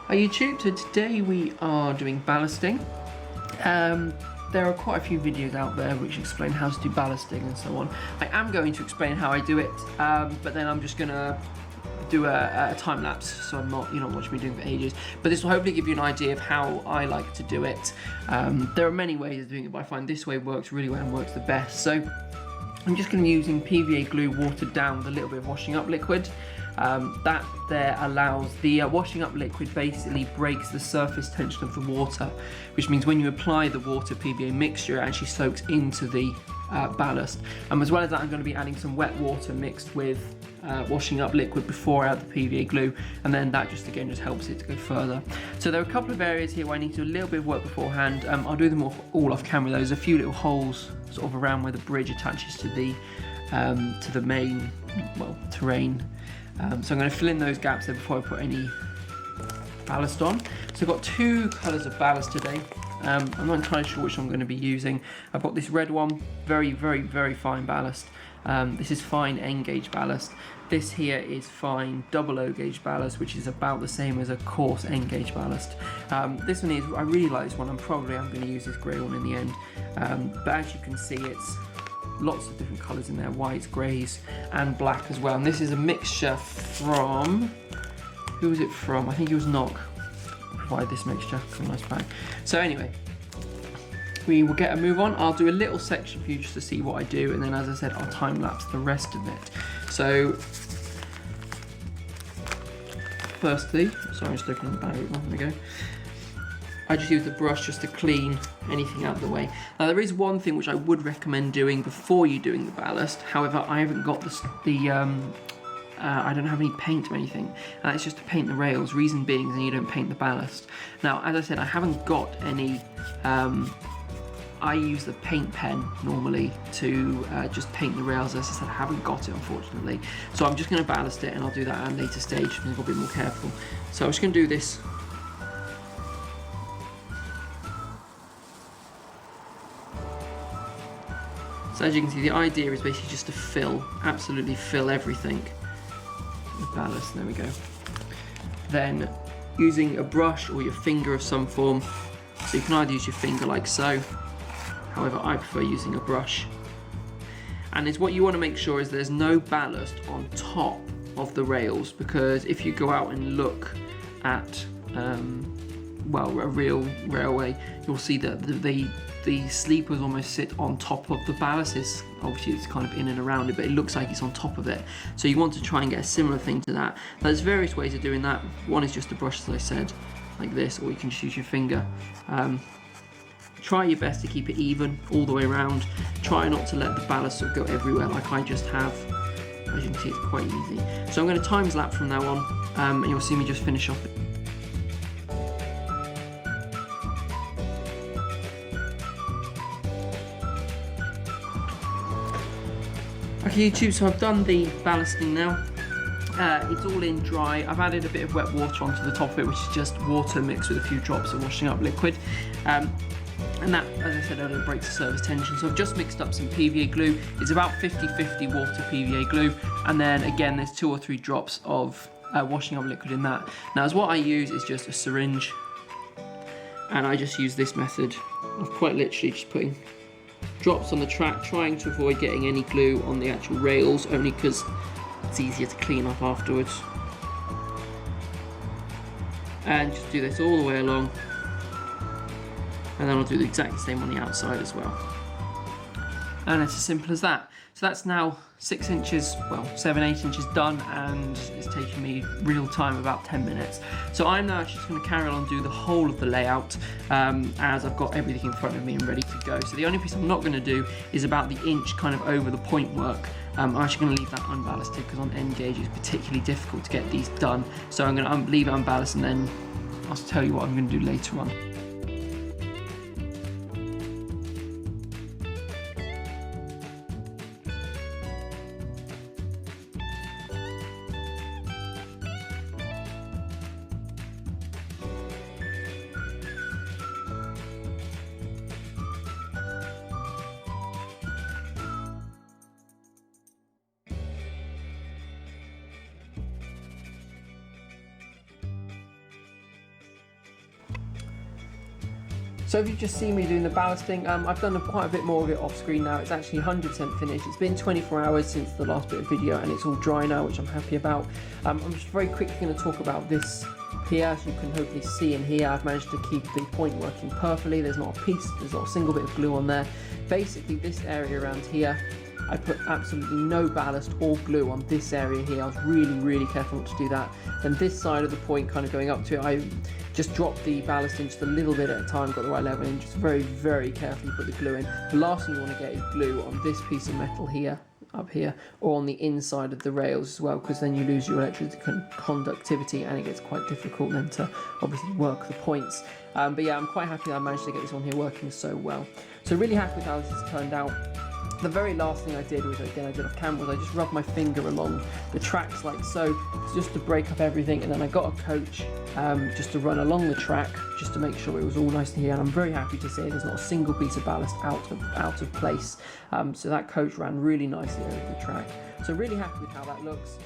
Hi YouTube, so today we are doing ballasting. There are quite a few videos out there which explain how to do ballasting and so on. I am going to explain how I do it, but then I'm just going to do a time lapse, so you're not watching me doing it for ages. But this will hopefully give you an idea of how I like to do it. There are many ways of doing it, but I find this way works really well and works the best. So I'm just going to be using PVA glue watered down with a little bit of washing up liquid. That there allows the washing up liquid basically breaks the surface tension of the water, which means when you apply the water PVA mixture, it actually soaks into the ballast. As well as that, I'm going to be adding some wet water mixed with washing up liquid before I add the PVA glue, and then that just helps it to go further. So there are a couple of areas here where I need to do a little bit of work beforehand. I'll do them all off camera. There's a few little holes sort of around where the bridge attaches to the main, terrain. So I'm going to fill in those gaps there before I put any ballast on. So I've got two colours of ballast today. I'm not entirely sure which I'm going to be using. I've got this red one, very, very, very fine ballast. This is fine N gauge ballast. This here is fine double O gauge ballast, which is about the same as a coarse N gauge ballast. This one is, I really like this one. I'm going to use this grey one in the end. But as you can see, it's lots of different colours in there, whites, greys and black as well. And this is a mixture from, who was it from? I think it was Knock provided this mixture. A nice bag. So anyway, we will get a move on. I'll do a little section for you just to see what I do, and then as I said, I'll time lapse the rest of it. So firstly, sorry, I'm just looking at the bag. There we go. I just use the brush just to clean anything out of the way. Now there is one thing which I would recommend doing before you doing the ballast. However, I haven't got I don't have any paint or anything. It's just to paint the rails. Reason being is that you don't paint the ballast. Now, as I said, I haven't got any. I use the paint pen normally to just paint the rails. As I said, I haven't got it unfortunately. So I'm just going to ballast it, and I'll do that at a later stage. I'm a bit more careful. So I'm just going to do this. So as you can see, the idea is basically just to absolutely fill everything with ballast. There we go. Then using a brush or your finger of some form, so you can either use your finger like so, however I prefer using a brush. And it's what you want to make sure is there's no ballast on top of the rails, because if you go out and look at a real railway, you'll see that the sleepers almost sit on top of the ballast. Obviously it's kind of in and around it, but it looks like it's on top of it. So you want to try and get a similar thing to that. There's various ways of doing that. One is just a brush, as I said, like this, or you can just use your finger. Try your best to keep it even all the way around. Try not to let the ballast sort of go everywhere like I just have. As you can see, it's quite easy. So I'm going to time lapse from now on, and you'll see me just finish off. Okay YouTube, so I've done the ballasting now. It's all in dry. I've added a bit of wet water onto the top of it, which is just water mixed with a few drops of washing up liquid. And that, as I said earlier, breaks the surface tension. So I've just mixed up some PVA glue. It's about 50-50 water PVA glue. And then again, there's 2 or 3 drops of washing up liquid in that. Now, as what I use is just a syringe. And I just use this method of quite literally just putting drops on the track, trying to avoid getting any glue on the actual rails, only because it's easier to clean up afterwards. And just do this all the way along, and then I'll do the exact same on the outside as well. And it's as simple as that. So that's now 6 inches, 7-8 inches done, and it's taken me real time about 10 minutes. So I'm now just going to carry on and do the whole of the layout, as I've got everything in front of me and ready to go. So the only piece I'm not going to do is about the inch kind of over the point work. I'm actually going to leave that unballasted, because on N gauge it's particularly difficult to get these done. So I'm going to leave it unballasted, and then I'll tell you what I'm going to do later on. So if you just see me doing the ballasting, I've done quite a bit more of it off screen now. It's actually 100% finished. It's been 24 hours since the last bit of video and it's all dry now, which I'm happy about. I'm just very quickly going to talk about this here. As you can hopefully see in here, I've managed to keep the point working perfectly. There's not a single bit of glue on there. Basically this area around here, I put absolutely no ballast or glue on this area here. I was really careful not to do that. And this side of the point kind of going up to it, I just dropped the ballast in just a little bit at a time, got the right level, and just very carefully put the glue in. The last thing you want to get is glue on this piece of metal here, up here, or on the inside of the rails as well, because then you lose your electric conductivity and it gets quite difficult then to obviously work the points. But yeah, I'm quite happy that I managed to get this one here working so well. So really happy with how this has turned out. The very last thing I did, which again I did off camera, was I just rubbed my finger along the tracks like so, just to break up everything, and then I got a coach just to run along the track, just to make sure it was all nice and here. And I'm very happy to say there's not a single piece of ballast out of place. So that coach ran really nicely over the track. So really happy with how that looks.